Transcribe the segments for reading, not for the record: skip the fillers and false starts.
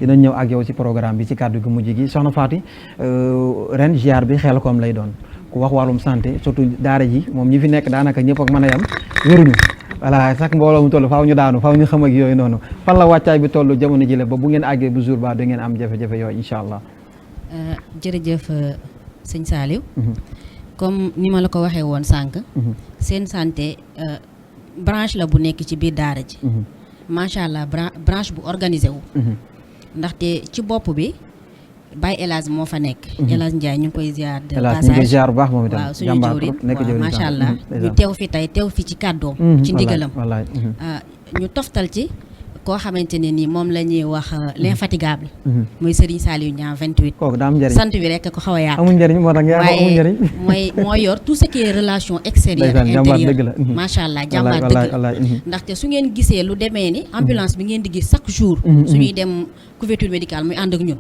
dinañ ñëw ak yow ci programme bi ci kàddu gu mujj gi soxna Faty ren ziar bi Xelcom lay doon ku wax wàllum santé surtout daara ji moom ñi fi nekk daanaka ñëpp ak mën a yam wéruñu voilà sax mbooloo mu toll faaw ñu daanu faaw ñu xam ak yooyu noonu fan la wàccaay bi toll jamono ji la ba bu ngeen àggee bu jour ba da ngeen am jafe-jafe yooyu incha allah. jërëjëf sëñ Saliou. comme ni ma la ko waxee woon sànq. seen santé branche la bu nekk ci biir daara ji. macha allah branche bu organisé wu. ndaxte ci bopp bi Baye El Hadj moo fa nekk. El Hadj Ndiaye ñu ngi koy ziar de passage ñu ngi ziar bu baax moom itam. waaw suñu jëwriñ waaw macha allah ñu teew fi tey teew fi ci kàddoom. ci ndigalam ñu toftal ci. koo xamante ne nii moom la ñuy wax l'infatigable. muy Serigne Saliou Niang 28. kooku daa am njëriñ sant bi rek ko xaw a yaatu. amul njëriñ moo tax ngeen amul njëriñ. waaye mooy yor tout ce qui est relation extérieure intérieure. macha allah jàmbaar dëgg la ndaxte su ngeen gisee lu demee ni ambulance bi ngeen di gis chaque jour. suñuy dem couverture médicale muy ànd ak ñun.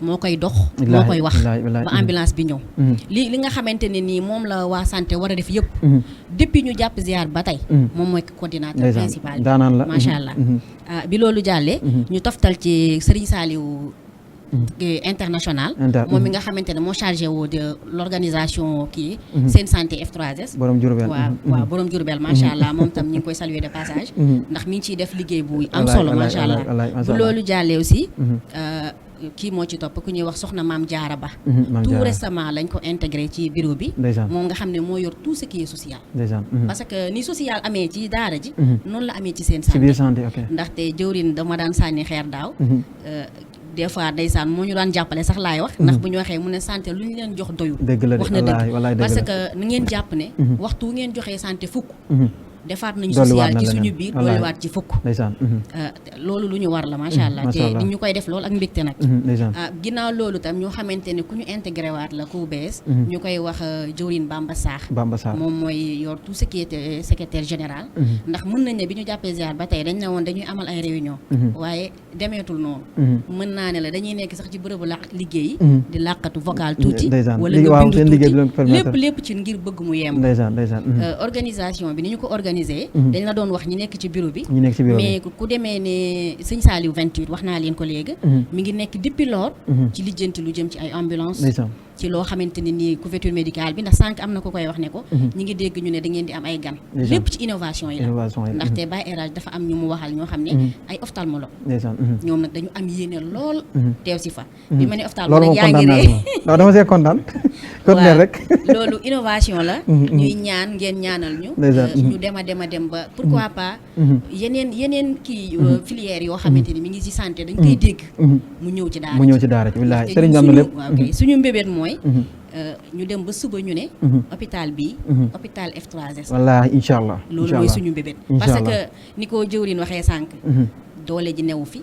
moo koy dox. moo koy wax ba ambulance bi ñëw. li nga xamante ne nii moom la waa santé war a def yëpp. depuis ñu jàpp ziar ba tey. moom mooy coordinateur principal bi macha allah. bi loolu jàllee ñu toftal ci Serigne Saliou international moom mi nga xamante ne moo chargé wu de l'organisation kii seen santé F3S borom Diourbel waaw borom Diourbel macha allah moom tam ñu ngi koy saluer de passage ndax mi ngi ciy def liggéey bu am solo macha allah bu loolu jàllee aussi kii moo ci topp ku ñuy wax soxna Maam Jaara Ba tout récemment lañ ko intégré ci bureau bi moom nga xam ne moo yor tout ce qui est social parce que ni social amee ci daara ji noonu la amee ci seen santé ndaxte jëwrin dama daan sànni xeer daaw des fois ndeysaan moo ñu daan jàppale sax laay wax ndax bu ñu waxee mu ne santé lu ñu leen jox doyul wax na dëgg parce que na ngeen jàpp ne waxtu ngeen joxee santé fukk defaat nañu social ci suñu biir dolliwaat ci fukk loolu lu ñu war la macha allah te ñu koy def loolu ak mbégte nag ginnaaw loolu tam ñu xamante ne ku ñu intégré waat la ku bees ñu koy wax jëwriñ Bamba Sarr moom mooy yor tout ce qui était secrétaire général ndax mën nañ ne bi ñu jàppee ziar ba tey dañ ne woon dañuy amal ay réunion waaye demeetul noonu mën naa ne la dañuy nekk sax ci bërëbu la liggéey di làqatu vocal tuuti wala nga bindu tuuti lépp ci ngir bëgg mu yemb organisation bi ni ñu ko dañ la doon wax ñi nekk ci bureau bi mais ku demee ne sëñ Saliou 28 wax naa leen ko léegi mi ngi nekk depuis lors ci lijjanti lu jëm ci ay ambulance ci loo xamante ni nii couverture médicale bi ndax sànq am na ko koy wax ne ko ñi ngi dégg ñu ne da ngeen di am ay gan lépp ci innovation yi la ndaxte Baye Elhadj dafa am ñu mu waxal ñoo xam ne ay ophtalmologue ñoom nag dañu am yéene lool teew si fa bi ma ne ophtalmologue yaa ngi ne dama see kontaan waaw rek loolu innovation la ñuy ñaan ngeen ñaanal ñu ñu dem a dem ba pourquoi pas yeneen kii filière yoo xamante ni mi ngi ci santé dañ koy dégg mu ñëw ci daara ci wallaahi sëriñ bi am na lépp suñu mbébét mooy ñu dem ba suba ñu ne hôpital bi hôpital F3S wallaahi incha allah loolu mooy suñu mbébét parce que ni ko jëwriñ waxee sànq doole ji newu fi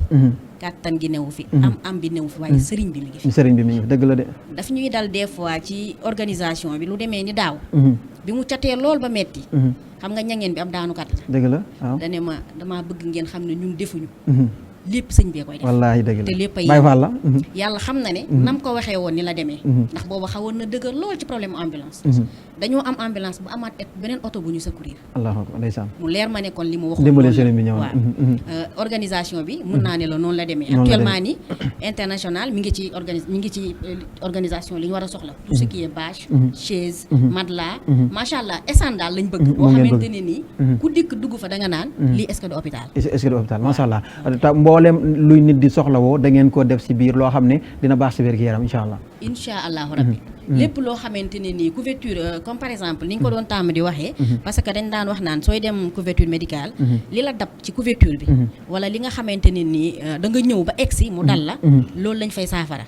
kàttan gi newu fi am bi newu fi waaye sëriñ bi mi ngi fi dëgg la de daf ñuy dal des fois ci organisation bi lu demee ni daaw bi mu catee lool ba metti xam nga ñangeen bi am daanukat la dëgg la waaw dane ma damaa bëgg ngeen xam ne ñun defuñu lépp sëñ bee koy def wallaahi dëgg la te lépp ay yàlla xam na ne nam ko waxee woon ni la demee ndax booba xawoon na dëgër lool ci problème ambulance dañoo am ambulance bu amaat beneen oto bu ñu secourir allahu akbar ndeysaan mu leer ma ne kon li mu waxoon waaw organisation bi mun naa ne la noonu la demee actuellement ni international mi ngi ci organisation li ñu war a soxla tout ce qui est bâche chaise matelas macha allah essane daal lañ bëgg boo xamante ne nii ku dikk dugg fa da nga naan lii est-ce que du hôpital macha allah mboolem luy nit di soxlawoo da ngeen ko def ci biir loo xam ne dina baax ci wér-gu-yaram incha allah incha allahu rabbi lépp loo xamante ne nii couverture comme par exemple ni ñu ko doon tàmm di waxee parce que dañ daan wax naan sooy dem couverture médicale li la dab ci couverture bi wala li nga xamante ne nii da nga ñëw ba egsi mu dal la loolu lañ fay saafara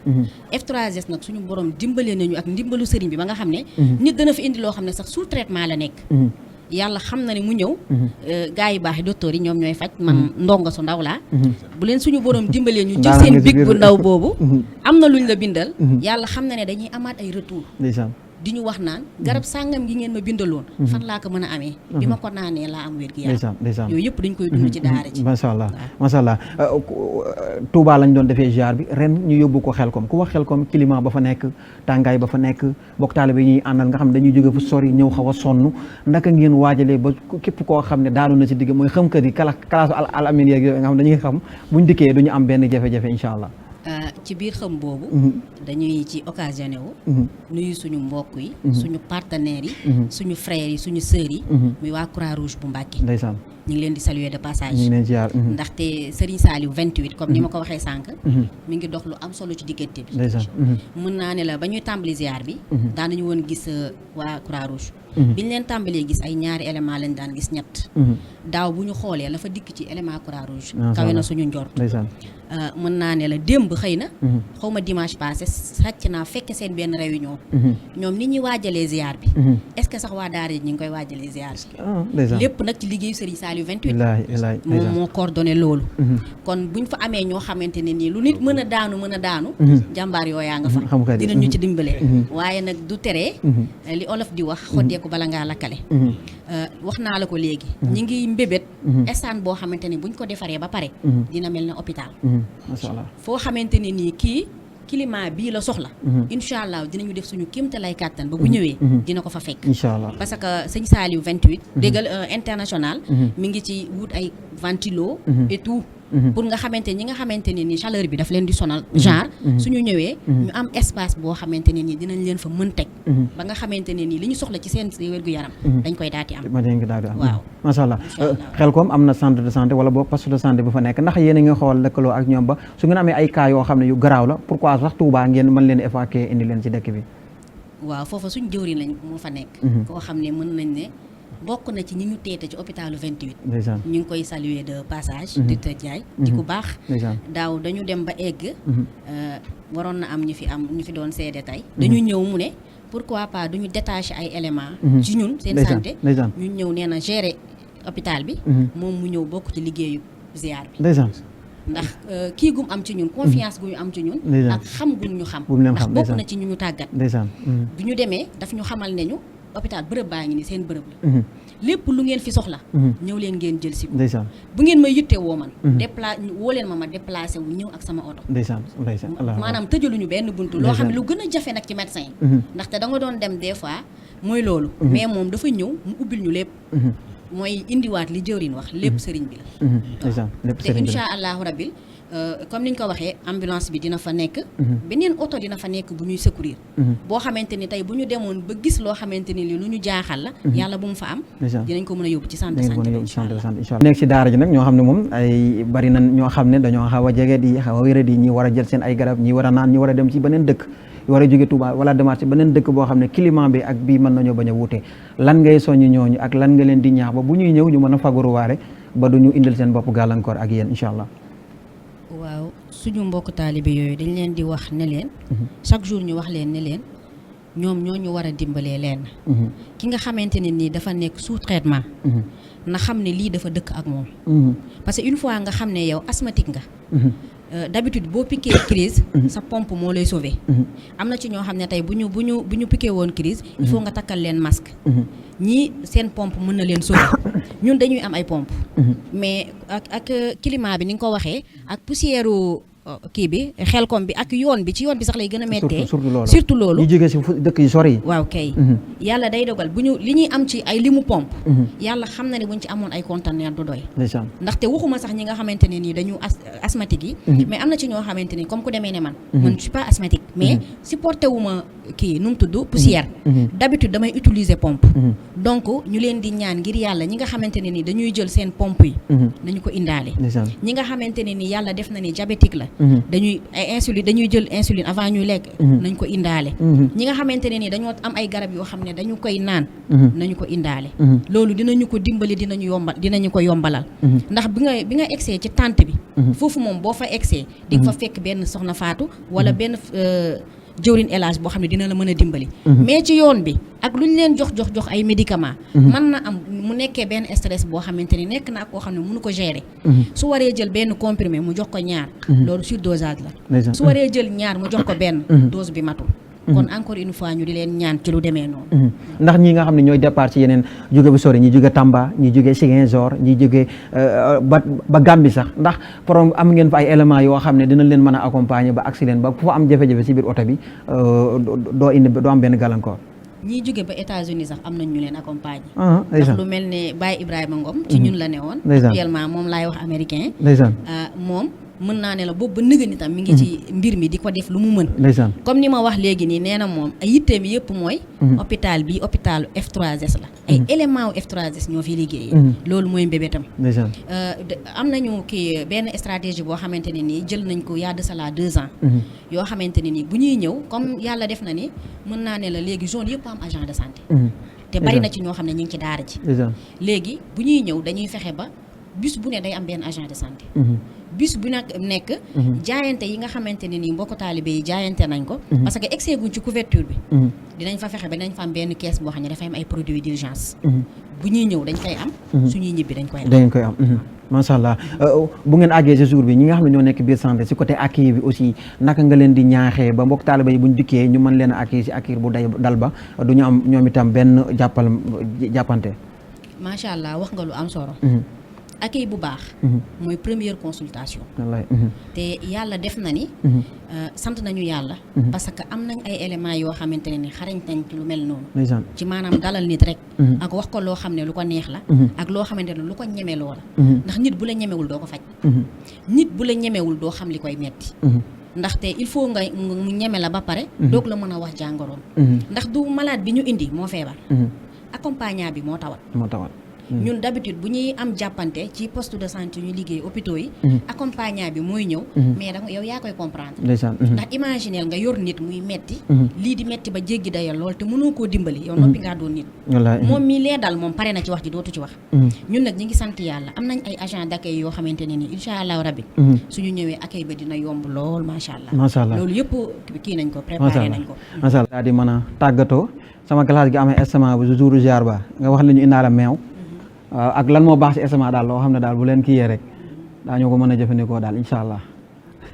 F3S nag suñu borom dimbale nañu ak ndimbalu sëriñ bi ba nga xam ne nit dana fi indi loo xam ne sax sous traitement la nekk yàlla xam na ne mu ñëw gars yi baax yi docteur yi ñoom ñooy faj man ndongo su ndaw laa bu leen suñu borom dimbalee ñu jël seen big bu ndaw boobu am na luñ la bindal yàlla xam na ne dañuy amaat ay retour di ñu wax naan garab sàngam gi ngeen ma bindaloon fan laa ko mën a amee bi ma ko naanee laa am wér gi yaram yooyu yëpp dañ koy dund ci daara ji macha allah Touba lañ doon defee ziar bi ren ñu yóbbu ko Xelkom ku wax Xelkom climat ba fa nekk tàngaay ba fa nekk bokk taalibe ñuy àndal nga xam ne dañuy jóge fu sori ñëw xaw a sonn ndaka ngeen waajalee ba képp koo xam ne daanu na ci digg mooy xam kat yi kalaasu al amin yeeg yooyu nga xam dañuy xam buñ dikkee duñu am benn jafe-jafe incha allah. ci biir xam boobu dañuy ci occasionné wu nuyu suñu mbokk yi suñu partenaires yi suñu frères yi suñu sœurs yi muy waa Croix-Rouge bu Mbàkke ndeysaan ñu ngi leen di saluer de passage ñu ngi leen ziar ndaxte Serigne Saliou 28 comme ni ma ko waxee sànq mi ngi dox lu am solo ci diggante bi mën naa ne la ba ñuy tàmbali ziar bi daan nañu woon gis waa Croix-Rouge biñ leen tàmbalee gis ay ñaari élément lañ daan gis ñett daaw bu ñu xoolee la fa dikk ci élément Croix-Rouge kawe na suñu njort mën naa ne la démb xëy na xaw ma dimanche passé sàcc naa fekke seen benn réunion ñoom ni ñuy waajalee ziar bi est-ce que sax waa daara yi ñu ngi koy waajalee ziar bi lépp nag ci liggéeyu Serigne Saliou 28 moom moo coordonné loolu kon buñ fa amee ñoo xamante ne nii lu nit mën a daanu jàmbaar yooyaa nga fa dinañ ñu ci dimbalee waaye nag du teree li olof di wax xoddeeku bala ngaa lakkale wax naa la ko léegi ñi ngi mbébét estaan boo xamante ni buñ ko defaree ba pare dina mel ne hôpital macha allah foo xamante ne nii kii climat bii la soxla incha allah dinañu def suñu kéemtalaay kàttan ba bu ñëwee dina ko fa fekk incha allah parce que sëñ Saliou 28 déggal international mi ngi ci wut ay ventilo et tout pour nga xamante ñi nga xamante ne ni chaleur bi daf leen di sonal genre suñu ñëwee ñu am espace boo xamante ne ni dinañ leen fa mën teg ba nga xamante ne nii li ñu soxla ci seen wér-gu-yaram dañ koy daati am waaw macha allah Xelkom am na centre de santé wala boog poste de santé bu fa nekk ndax yéen a ngi xool lëkkaloo ak ñoom ba su ngeen amee ay cas yoo xam ne yu garaaw la pourquoi sax Touba ngeen mën leen évacuer indi leen ci dëkk bi waaw foofa suñ jëwriñ lañ moo fa nekk koo xam ne mën nañ ne bokk na ci ñi ñu teete ci hôpitalu 28 ñu ngi koy saluer de passage docteur Diaye di ku baax daaw dañu dem ba egg waroon na am ñu fi doon seede tey dañu ñëw mu ne pourquoi pas duñu détacher ay éléments ci ñun seen santé ñu ñëw nee na gérer hôpital bi moom mu ñëw bokk ci liggéeyu ziar bi ndax kii gum am ci ñun confiance gu ñu am ci ñun ak xam gu ñu xam ndax bokk na ci ñu tàggat bu ñu demee daf ñu xamal ne ñu hôpital bërëb baa ngi ni seen bërëb la lépp lu ngeen fi soxla ñëw leen ngeen jël si ko bu ngeen may yitte woo man woo leen ma déplacé wu ñëw ak sama oto maanaam tëjaluñu benn buntu loo xam ne lu gën a jafe nag ci médecin yi ndaxte da nga doon dem des fois mooy loolu mais moom dafa ñëw mu ubbil ñu lépp mooy indiwaat li jëwriñ wax lépp sëriñ bi la te incha allahu rabbil comme ni ñu ko waxee ambulance bi dina fa nekk beneen oto dina fa nekk bu ñuy secourir boo xamante ni tey bu ñu demoon ba gis loo xamante ni li lu ñu jaaxal la yàlla bu mu fa am dinañ ko mën a yóbbu ci centre de santé incha allah nekk ci daara ji nag ñoo xam ne moom ay bari na ñoo xam ne dañoo xaw a jege di xaw a wéra di ñi war a jël seen ay garab ñi war a naan ñi war a dem ci beneen dëkk war a jóge Touba wala demaat ci beneen dëkk boo xam ne climat bi ak bii mën nañoo bañ a wuute lan ngay soññi ñooñu ak lan nga leen di ñaax ba bu ñuy ñëw ñu mën a fagaruwaale ba du ñu indil seen bopp gàllankoor ak yéen incha allah waaw suñu mbokk taalibe yooyu dañ leen di wax ne leen chaque jour ñu wax leen ne leen ñoom ñoo ñu war a dimbalee leen ki nga xamante ne nii dafa nekk sous traitement na xam ne lii dafa dëkk ak moom parce que une fois nga xam ne yow asthmatique nga d'habitude boo piqué crise sa pompe moo lay sauver am na ci ñoo xam ne tey bu ñu piqué woon crise il faut nga takkal leen masque ñii seen pompe mën na leen sauver ñun dañuy am ay pompe mais ak climat bi ni nga ko waxee ak poussière kii bi Xelkom bi ak yoon bi ci yoon bi sax lay gën a méttee surtout loolu ñu jógee si dëkk yu sori yi waaw kay yàlla day dogal bu ñu li ñuy am ci ay limu pompe yàlla xam na ne buñ ci amoon ay conteneur du doy ndaxte waxuma sax ñi nga xamante ne nii dañu asthmatique yi mais am na ci ñoo xamante ni comme ku demee ne man je suis pas asthmatique mais supporté wu ma kii nu mu tudd poussière d'habitude damay utiliser pompe donc ñu leen di ñaan ngir yàlla ñi nga xamante ne ni dañuy jël seen pompe yi nañu ko indaale ñi nga xamante ne ni yàlla def na ni diabétique la dañuy jël insuline avant ñuy lekk nañ ko indaale ñi nga xamante ne ni dañoo am ay garab yoo xam ne dañu koy naan nañu ko indaale loolu dinañu ko dimbali dinañu ko yombalal ndax bi nga egsee ci tente bi foofu moom boo fa egsee di nga fa fekk benn soxna Faatu wala benn jëwriñ élage boo xam ne dina la mën a dimbali mais ci yoon bi ak lu ñu leen jox ay médicaments mën na am mu nekkee benn stress boo xamante ni nekk na ak koo xam ne mënu ko gérer su waree jël benn comprimé mu jox ko ñaar loolu surdosage la su waree jël ñaar mu jox ko benn dose bi matul kon encore une fois ñu di leen ñaan ci lu demee noonu. ndax ñi nga xam ne ñooy départ ci yeneen jóge bu sori ñi jóge Tamba ñi jóge Ziguinchor ñi jóge ba Gambie sax ndax problème am ngeen fa ay éléments yoo xam ne dinañ leen mën a accompagner ba accident ba fu am jafe-jafe ci biir oto bi doo am benn gàllankoor. ñiy jóge ba États-Unis sax am nañ ñu leen accompagner. ndeysaan ndax lu mel ne Baye Ibrahima Ngom. ci ñun la ne woon. actuellement moom laay wax américain. ndeysaan moom mën naa ne la boobu ba nëgë ni tam mi ngi ci mbir mi di ko def lu mu mën. ndeysaan comme ni ma wax léegi nii nee na moom ay yitteem yëpp mooy. hôpital bi hôpital F3S la. ay élément wu F3S ñoo fi liggéeyee. loolu mooy mbébétam. ndeysaan am nañu kii benn stratégie boo xamante ne nii jël nañ ko y a de cela 2 ans. yoo xamante ne nii bu ñuy ñëw comme yàlla def na ni mën naa ne la léegi zone yëpp am agent de santé. te bari na ci ñoo xam ne ñu ngi ci daara ji. léegi bu ñuy ñëw dañuy fexe ba bus bu ne day am benn agent de santé. bus bu nekk jaayante yi nga xamante ne nii mbokk taalibe yi jaayante nañ ko. parce que excès guñ ci couverture bi. dinañ fa fexe ba dinañ fa am benn caisse boo xam ne dafay am ay produits d'urgence. bu ñuy ñëw dañ koy am. suñuy ñibbi dañ koy am. macha allah bu ngeen àggee ci jour bi ñi nga xam ne ñoo nekk biir santé ci côté accueil bi aussi naka nga leen di ñaaxee ba mbokk taalibe yi buñ dikkee ñu mën leen a accueil ci accueil bu dal ba du ñu am ñoom itam benn jàppante. macha allah wax nga lu am solo. accueil bu baax. mooy première consultation. te yàlla def na ni. sant nañu yàlla. parce que am nañ ay éléments yoo xamante ne ni xarañ nañ ci lu mel noonu. ci maanaam dalal nit rek. ak wax ko loo xam ne lu ko neex la. ak loo xamante ne lu ko ñeme loo la. ndax nit bu la ñemewul doo ko faj. nit bu la ñemewul doo xam li koy metti. ndaxte il faut nga mu ñeme la ba pare. doog la mën a wax jàngoroom. ndax du malade bi ñu indi moo feebar. accompagnant bi moo tawat. ñun d'habitude bu ñuy am jàppante ci poste de santé ñu liggéey hôpitaux yi. accompagnant bi mooy ñëw. mais da yow yaa koy comprendre. ndax imagineel nga yor nit muy metti lii di metti ba jéggi dayal lool te mënoo koo dimbali. yow noppi ngaa doon nit. moom mii lee dal moom pare na ci wax ji dootu ci wax. ñun nag ñi ngi sant yàlla am nañ ay agent d'accueil yoo xamante ne ni incha allah rabbi suñu ñëwee accueil ba dina yomb lool macha allah. loolu yëpp kii nañ ko préparé nañ ko. macha allah daal di mën a tàggatoo sama classe gi amee estomac bu jour ziar ba nga wax li ñu indaale meew. waaw ak lan moo baax ci estomac daal loo xam ne daal bu leen kii yee rek daañu ko mën a jëfandikoo daal incha allah.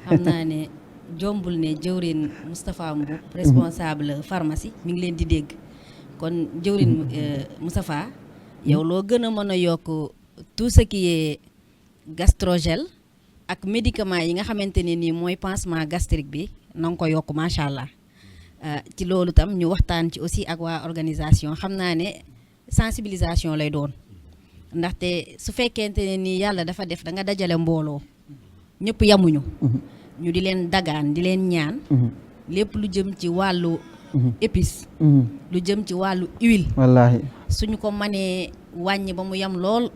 xam naa ne jombul ne jëwrin Moustapha Mboup responsable pharmacie mi ngi leen di dégg kon jëwrin Moustapha yow loo gën a mën a yokk tout ce qui est gastrogel ak médicament yi nga xamante ne nii mooy pansement gastrique bi na nga ko yokk macha allah ci loolu tam ñu waxtaan ci aussi ak waa organisation xam naa ne sensibilisation lay doon. ndaxte su fekkente ne ni yàlla dafa def da nga dajale mbooloo ñëpp yamuñu. ñu di leen dagaan di leen ñaan. lépp lu jëm ci wàllu épice. lu jëm ci wàllu huile. wallaahi suñu ko mënee wàññi ba mu yam lool.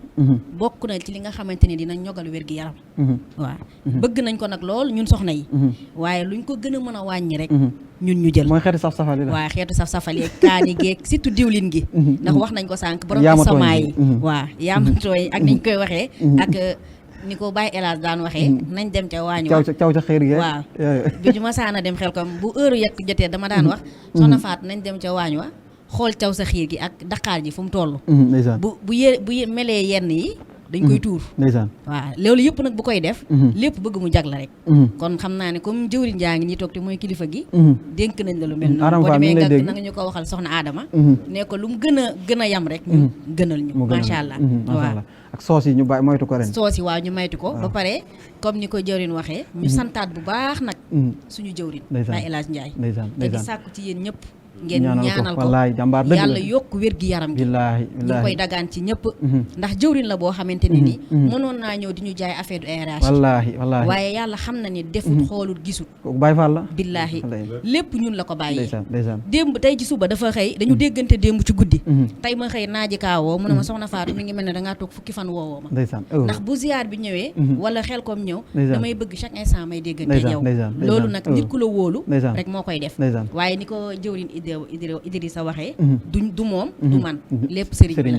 bokk na ci li nga xamante ni dinañ ñogal wér-gi-yaram. waaw bëgg nañ ko nag lool ñun soxna yi. waaye luñ ko gën a mën a wàññi rek. ñun ñu jël mooy xeetu saf-safal yi la. waaw xeetu saf-safal yi kaani geeg surtout diwlin gi. ndax wax nañ ko sànq borom estomac yi. waaw yaamatooy ak niñ koy waxee. ak ni ko Baye Elage daan waxee. nañ dem ca waañ wa caw ca xeer gi. waaw bi ju ma saana dem xel kom bu heure yekk jotee dama daan wax. soxna Faat nañ dem ca waañ wa xool caw sa xiir gi ak daqaar ji fu mu toll. bu melee yenn yi. dañ koy tuur waaw loolu yëpp nag bu koy def lépp bëgg mu jag la rek kon xam naa ne comme jëwriñ jaa ngi ñi toog te mooy kilifa gi dénk nañ la lu mel noonu boo demee nga na nga ñu ko waxal soxna Adama ne ko lu mu gën a yam rek ñu gënal ñu macha allah waaw ak soos yi ñu bàyyi moytu ko ren soos yi waaw ñu maytu ko ba pare comme ni ko jëwriñ waxee ñu santaat bu baax nag suñu jëwriñ Baye El Hadj Ndiaye te di sàkku ci yéen ñëpp ngeen ñaanal ko yàlla yokk wér-gi-yaram gi ñu koy dagaan ci ñëpp ndax jëwriñ la boo xamante ne ni mënoon naa ñëw di ñu jaay affaire du RH wallaahi waaye yàlla xam na ni defut xoolut gisut Baye Fall la billaahi lépp ñun la ko bàyyee démb tey ci suba dafa xëy dañu déggante démb ci guddi tey ma xëy naaji kaawoo mu ne ma soxna Fatou mi ngi mel ne dangaa toog fukki fan woowoo ma ndax bu ziar bi ñëwee wala xel kom ñëw damay bëgg chaque instant may déggante yow loolu nag nit ku la wóolu rek moo koy def waaye ni ko jëwriñ Idrissa waxee du moom du man lépp sëriñ bi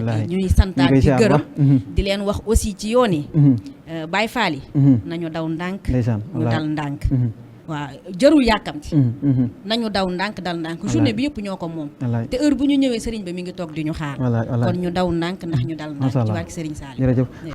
la ñuy santaat di gërëm di leen wax aussi ci yoon yi Baay Faal yi nañu daw ndànk ñu dal ndànk waaw jarul yàkkamti nañu daw ndànk dal ndànk journée bi yëpp ñoo ko moom te heure bu ñu ñëwee sëriñ ba mi ngi toog di ñu xaar kon ñu daw ndànk ndax ñu dal ndànk ci wàllu sëriñ Saliou